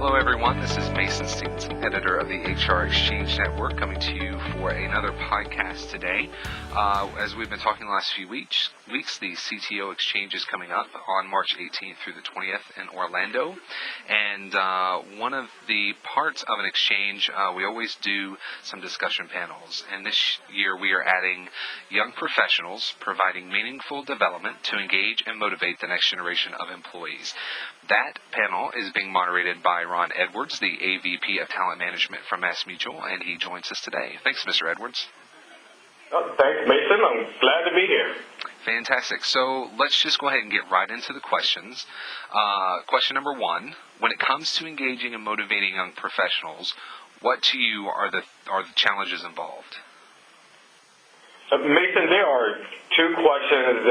Hello everyone, this is Mason Stevenson, editor of the HR Exchange Network, coming to you for another podcast today. As we've been talking the last few weeks, the CTO Exchange is coming up on March 18th through the 20th in Orlando. And one of the parts of an exchange, we always do some discussion panels. And this year we are adding young professionals providing meaningful development to engage and motivate the next generation of employees. That panel is being moderated by Ron Edwards, the AVP of Talent Management from MassMutual, and he joins us today. Thanks, Mr. Edwards. Thanks, Mason. I'm glad to be here. Fantastic. So let's just go ahead and get right into the questions. Question number one, when it comes to engaging and motivating young professionals, what to you are the challenges involved? Mason, there are two questions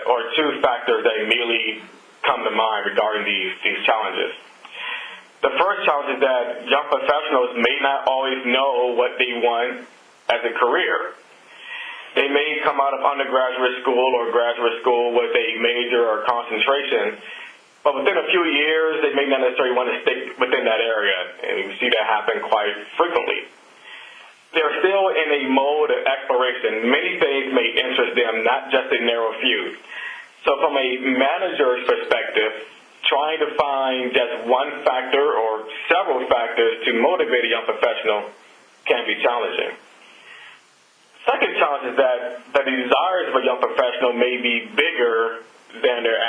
or two factors that immediately come to mind regarding these challenges. The first challenge is that young professionals may not always know what they want as a career. They may come out of undergraduate school or graduate school with a major or concentration, but within a few years, they may not necessarily want to stick within that area, and we see that happen quite frequently. They're still in a mode of exploration. Many things may interest them, not just a narrow few. So from a manager's perspective, trying to find just one factor or several factors to motivate a young professional can be challenging. Second challenge is that the desires of a young professional may be bigger than their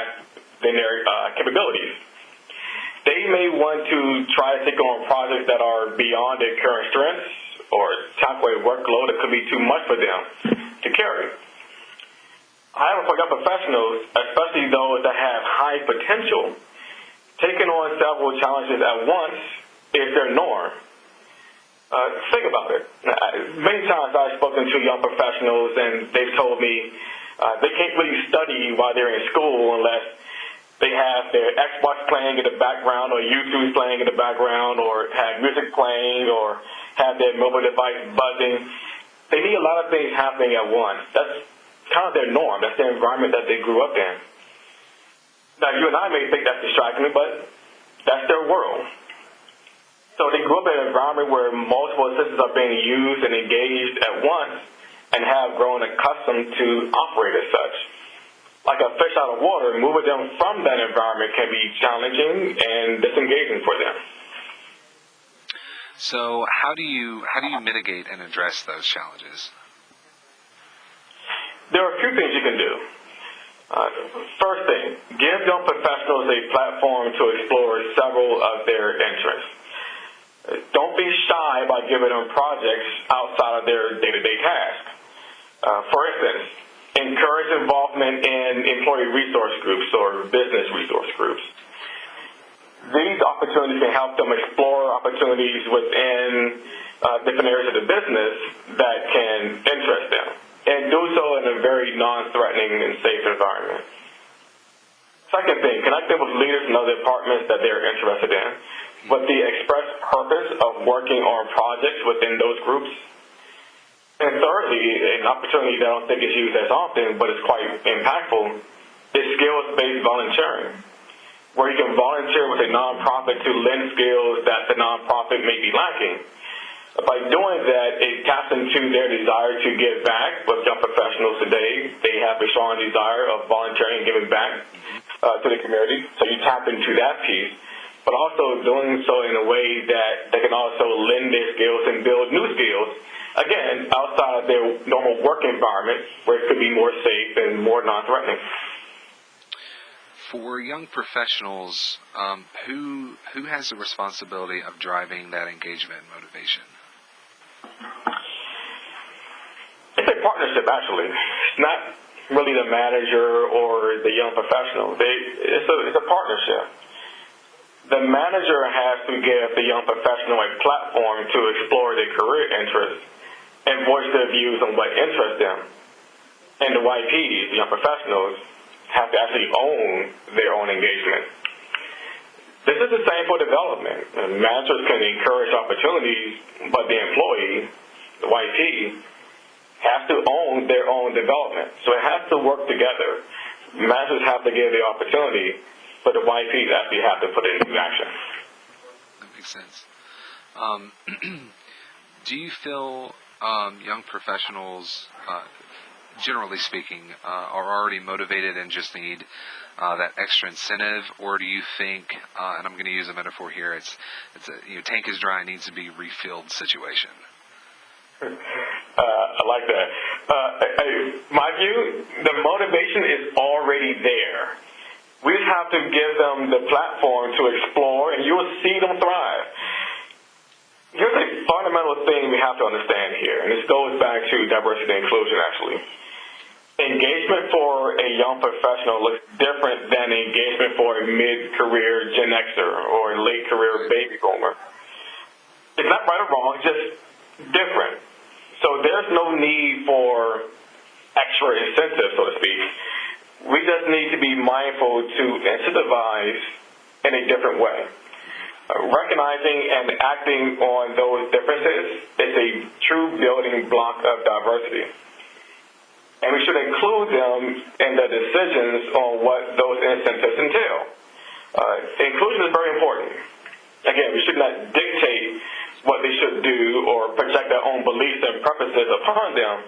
capabilities. They may want to try to take on projects that are beyond their current strengths or tackle a workload that could be too much for them to carry. However, for young professionals, especially those that have high potential, taking on several challenges at once is their norm. Think about it. Many times I've spoken to young professionals and they've told me they can't really study while they're in school unless they have their Xbox playing in the background or YouTube playing in the background or have music playing or have their mobile device buzzing. They need a lot of things happening at once. That's kind of their norm. That's their environment that they grew up in. Now, you and I may think that's distracting, but that's their world. So they grew up in an environment where multiple systems are being used and engaged at once and have grown accustomed to operate as such. Like a fish out of water, moving them from that environment can be challenging and disengaging for them. So how do you mitigate and address those challenges? There are a few things you can do. First thing, give young professionals a platform to explore several of their interests. Don't be shy by giving them projects outside of their day-to-day tasks. For instance, encourage involvement in employee resource groups or business resource groups. These opportunities can help them explore opportunities within different areas of the business that can interest them, and do so in a very non-threatening and safe environment. Second thing, connect them with leaders in other departments that they're interested in, with the express purpose of working on projects within those groups. And thirdly, an opportunity that I don't think is used as often, but is quite impactful, is skills-based volunteering, where you can volunteer with a nonprofit to lend skills that the nonprofit may be lacking. By doing that, it taps into their desire to give back. With young professionals today, they have a strong desire of volunteering and giving back to the community. So you tap into that piece, but also doing so in a way that they can also lend their skills and build new skills, again, outside of their normal work environment, where it could be more safe and more non-threatening. For young professionals, who has the responsibility of driving that engagement and motivation? It's a partnership, actually. It's not really the manager or the young professional. It's a partnership. The manager has to give the young professional a platform to explore their career interests and voice their views on what interests them. And the YPs, the young professionals, have to actually own their own engagement. This is the same for development. Managers can encourage opportunities, but the employee, the YP, has to own their own development. So it has to work together. Managers have to give the opportunity, but the YPs actually have to put it into action. That makes makes sense. Do you feel young professionals, generally speaking, are already motivated and just need that extra incentive, or do you think, and I'm going to use a metaphor here, it's a tank is dry, it needs to be refilled situation? I like that. My view, the motivation is already there. We just have to give them the platform to explore, and you will see them thrive. Here's a fundamental thing we have to understand here, and this goes back to diversity and inclusion, actually. Engagement for a young professional looks different than engagement for a mid-career Gen Xer or a late-career baby boomer. It's not right or wrong, it's just different. So there's no need for extra incentive, so to speak. We just need to be mindful to incentivize in a different way. Recognizing and acting on those differences is a true building block of diversity. And we should include them in the decisions on what those incentives entail. Inclusion is very important. Again, we should not dictate what they should do or project our own beliefs and preferences upon them.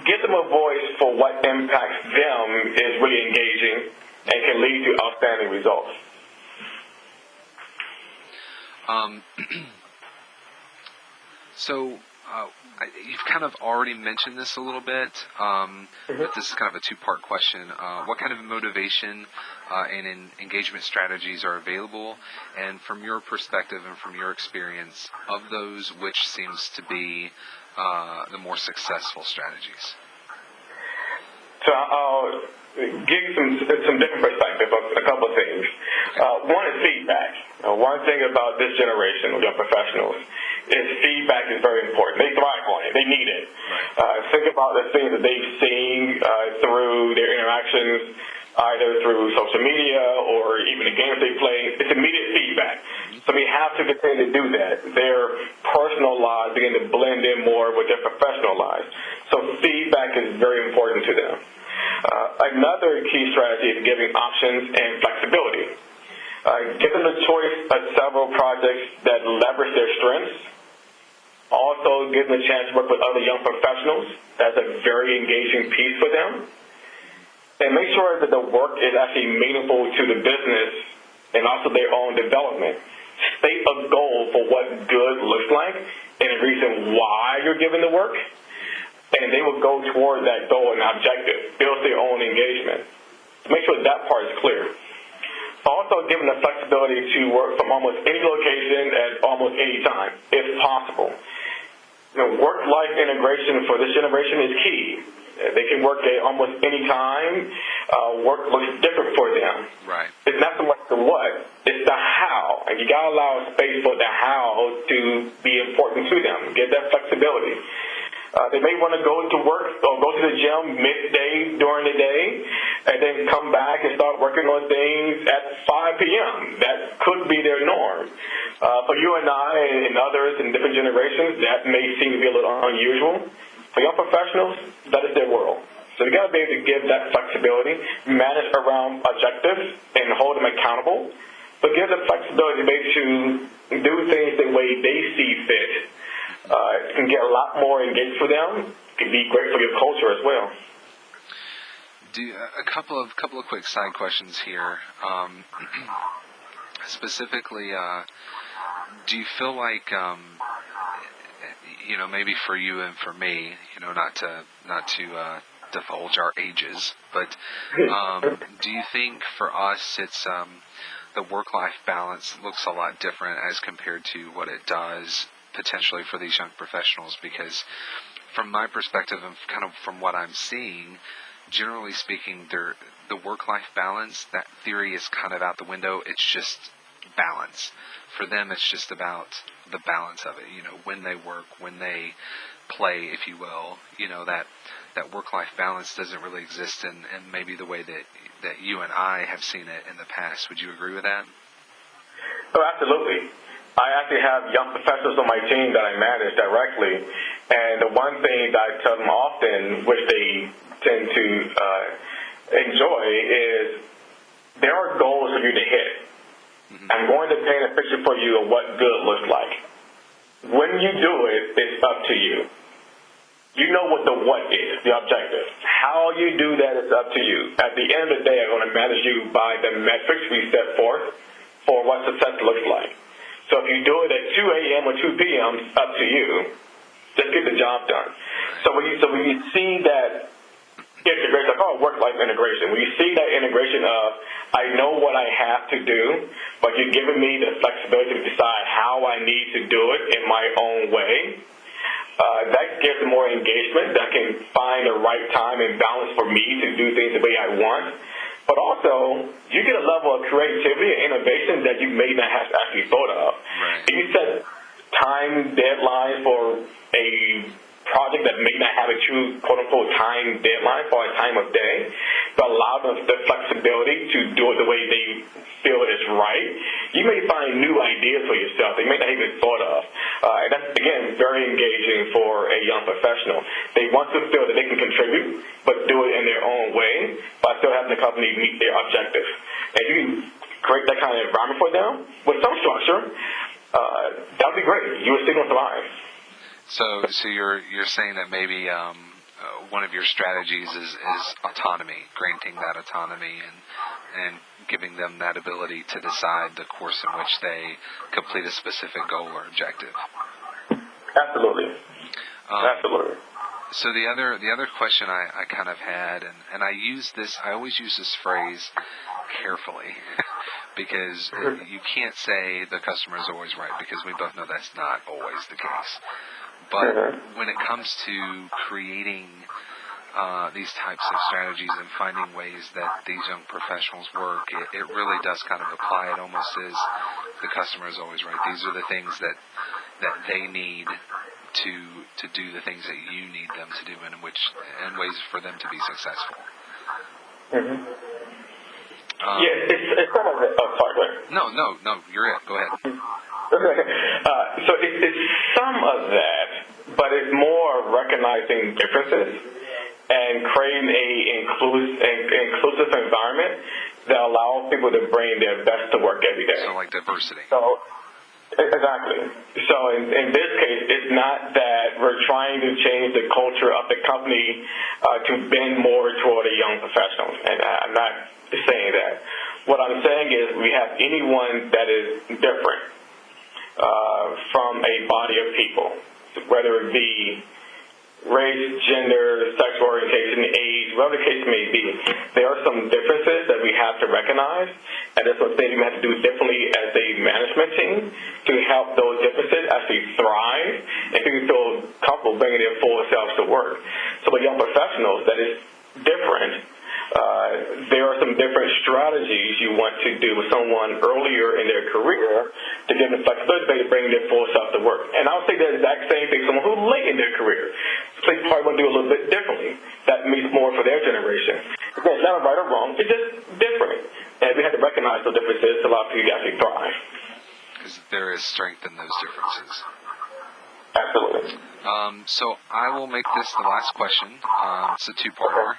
Give them a voice for what impacts them is really engaging and can lead to outstanding results. So you've kind of already mentioned this a little bit, but this is kind of a two-part question. What kind of motivation and engagement strategies are available? And from your perspective and from your experience, of those, which seems to be the more successful strategies? So I'll give you some different perspectives on a couple of things. One is feedback. One thing about this generation of young professionals is feedback is very important. They thrive on it. They need it. Think about the things that they've seen through their interactions, either through social media or even the games they play. It's immediate feedback. So we have to continue to do that. Their personal lives begin to blend in more with their professional lives. So feedback is very important to them. Another key strategy is giving options and flexibility. Give them the choice of several projects that leverage their strengths. Also, give them a chance to work with other young professionals. That's a very engaging piece for them. And make sure that the work is actually meaningful to the business and also their own development. State a goal for what good looks like and a reason why you're giving the work. And they will go toward that goal and objective, build their own engagement. Make sure that part is clear. Also, give them the flexibility to work from almost any location at almost any time, if possible. Work-life integration for this generation is key. They can work at almost any time. Work looks different for them. Right. It's not so much the what, it's the how. And you got to allow space for the how to be important to them. Get that flexibility. They may want to go to work or go to the gym midday during the day and then come back and start working on things at 5 p.m. That could be their norm. For you and I and others in different generations, that may seem to be a little unusual. For young professionals, that is their world. So you got to be able to give that flexibility, manage around objectives, and hold them accountable, but give them flexibility to be able to do things the way they see fit. Can get a lot more engaged for them. Can be great for your culture as well. A couple of quick side questions here. Specifically, do you feel like maybe for you and for me, not to divulge our ages, but do you think for us it's the work-life balance looks a lot different as compared to what it does potentially for these young professionals? Because from my perspective and kind of from what I'm seeing, generally speaking, the work-life balance, that theory is kind of out the window. It's just balance. For them, it's just about the balance of it. When they work, when they play, if you will, that work-life balance doesn't really exist in maybe the way that you and I have seen it in the past. Would you agree with that? Oh, absolutely. I actually have young professionals on my team that I manage directly, and the one thing that I tell them often, which they tend to enjoy, is there are goals for you to hit. Mm-hmm. I'm going to paint a picture for you of what good looks like. When you do it, it's up to you. You know what the what is, the objective. How you do that is up to you. At the end of the day, I'm going to manage you by the metrics we set forth for what success looks like. So if you do it at 2 a.m. or 2 p.m., it's up to you. Just get the job done. So when you see that integration, I call it work-life integration. When you see that integration of, I know what I have to do, but you're giving me the flexibility to decide how I need to do it in my own way, that gives more engagement. That can find the right time and balance for me to do things the way I want. But also, you get a level of creativity and innovation that you may not have actually thought of. Right. If you set time deadlines for a project that may not have a true quote-unquote time deadline for a time of day, but allow them the flexibility to do it the way they feel is right, you may find new ideas for yourself they may not even thought of. And that's, again, very engaging for a young professional. They want to feel that they can contribute, but do it in their own way, by still having the company meet their objectives. And you can create that kind of environment for them with some structure, that would be great. You would see them thrive. So you're saying that maybe one of your strategies is autonomy, granting that autonomy and giving them that ability to decide the course in which they complete a specific goal or objective. Absolutely. Absolutely. So the other question I kind of had, and I always use this phrase carefully, because you can't say the customer is always right, because we both know that's not always the case. But when it comes to creating these types of strategies and finding ways that these young professionals work, it really does kind of apply. It almost is the customer is always right. These are the things that they need to do the things that you need them to do, and ways for them to be successful. Mm-hmm. It's kind of. Oh, sorry. Go ahead. No. You're it. Go ahead. So it's some of that, but it's more recognizing differences and creating an inclusive environment that allows people to bring their best to work every day. So like diversity. So exactly. So in this case, it's not that we're trying to change the culture of the company to bend more toward a young professional, and I'm not saying that. What I'm saying is we have anyone that is different from a body of people, whether it be race, gender, sexual orientation, age, whatever the case may be. There are some differences that we have to recognize, and there's some things we have to do differently as a management team to help those differences actually thrive and people feel comfortable bringing their full selves to work. So for young professionals, that is different. There are some different strategies you want to do with someone earlier in their career to give them flexibility to bring their full self to work. And I'll say the exact same thing to someone who's late in their career. So they probably want to do a little bit differently. That means more for their generation. Again, it's not right or wrong. It's just different. And we have to recognize those differences to allow people to actually thrive. Because there is strength in those differences. Absolutely. So I will make this the last question. It's a two-parter.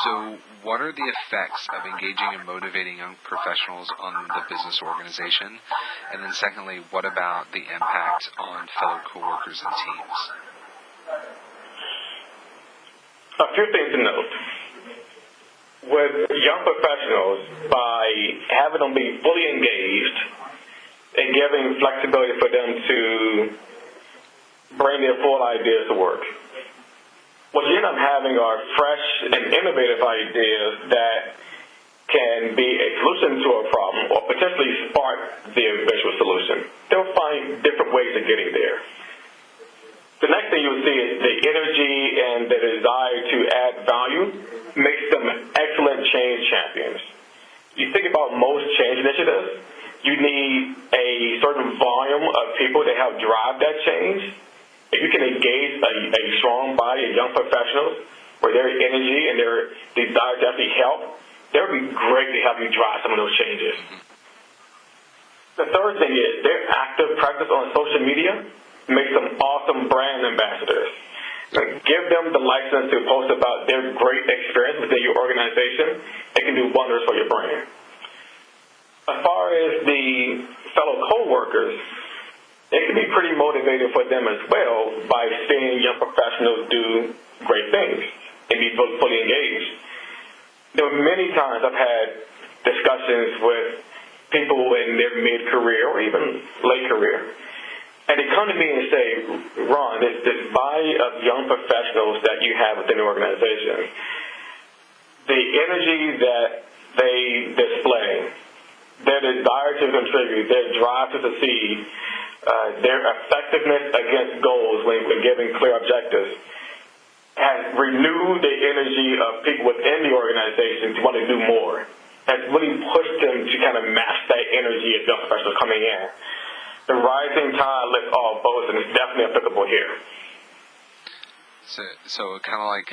So what are the effects of engaging and motivating young professionals on the business organization? And then secondly, what about the impact on fellow coworkers and teams? A few things to note. With young professionals, by having them be fully engaged and giving flexibility for them to bring their full ideas to work, what you end up having are fresh and innovative ideas that can be a solution to a problem or potentially spark the eventual solution. They'll find different ways of getting there. The next thing you'll see is the energy and the desire to add value makes them excellent change champions. You think about most change initiatives, you need a certain volume of people to help drive that change. If you can engage a strong body of young professionals where their energy and their desire to actually help, that would be great to help you drive some of those changes. The third thing is their active practice on social media makes them awesome brand ambassadors. Give them the license to post about their great experience within your organization. It can do wonders for your brand. as far as the fellow coworkers, it can be pretty motivating for them as well by seeing young professionals do great things and be fully engaged. There were many times I've had discussions with people in their mid-career or even late career, and they come to me and say, Ron, this body of young professionals that you have within the organization, the energy that they display, their desire to contribute, their drive to succeed, their effectiveness against goals when giving clear objectives, has renewed the energy of people within the organization to want to do more. Has really pushed them to kind of match that energy of young professionals coming in. The rising tide lifts all boats, and it's definitely applicable here. So kind of like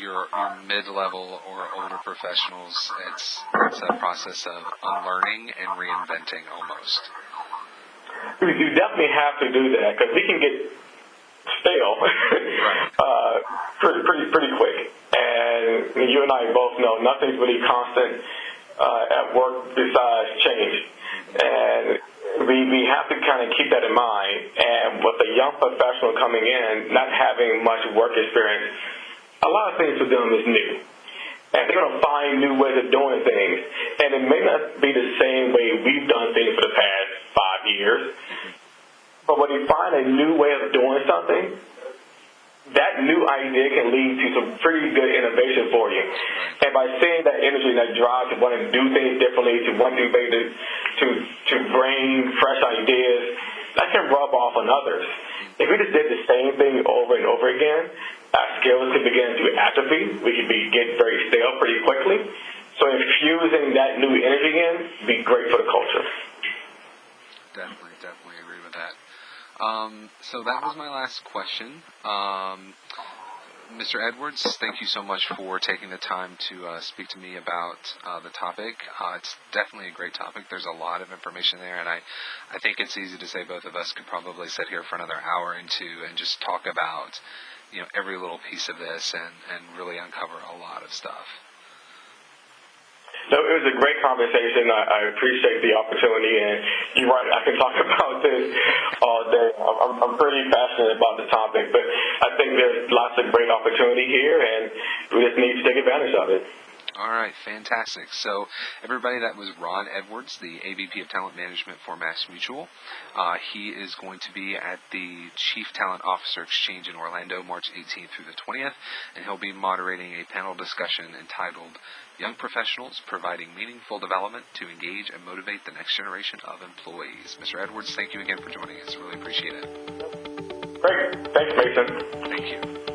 your mid-level or older professionals, it's a process of unlearning and reinventing almost. You definitely have to do that because we can get stale pretty quick. And you and I both know nothing's really constant at work besides change. And we have to kind of keep that in mind. And with a young professional coming in, not having much work experience, a lot of things for them is new. And they're going to find new ways of doing things. And it may not be the same way we've done things for the past 5 years. But when you find a new way of doing something, that new idea can lead to some pretty good innovation for you. And by seeing that energy and that drive to want to do things differently, to want to be able to bring fresh ideas, that can rub off on others. If we just did the same thing over and over again, our skills could begin to atrophy. We could get very stale pretty quickly. So infusing that new energy in would be great for the culture. Definitely agree with that. So that was my last question. Mr. Edwards, thank you so much for taking the time to speak to me about the topic. It's definitely a great topic. There's a lot of information there, and I think it's easy to say both of us could probably sit here for another hour and two and just talk about every little piece of this and really uncover a lot of stuff. No, it was a great conversation. I appreciate the opportunity, and you're right, I can talk about this all day. I'm pretty passionate about the topic, but I think there's lots of great opportunity here, and we just need to take advantage of it. All right, fantastic. So, everybody, that was Ron Edwards, the AVP of Talent Management for MassMutual. He is going to be at the Chief Talent Officer Exchange in Orlando, March 18th through the 20th, and he'll be moderating a panel discussion entitled Young Professionals Providing Meaningful Development to Engage and Motivate the Next Generation of Employees. Mr. Edwards, thank you again for joining us. Really appreciate it. Great. Thanks, Mason. Thank you.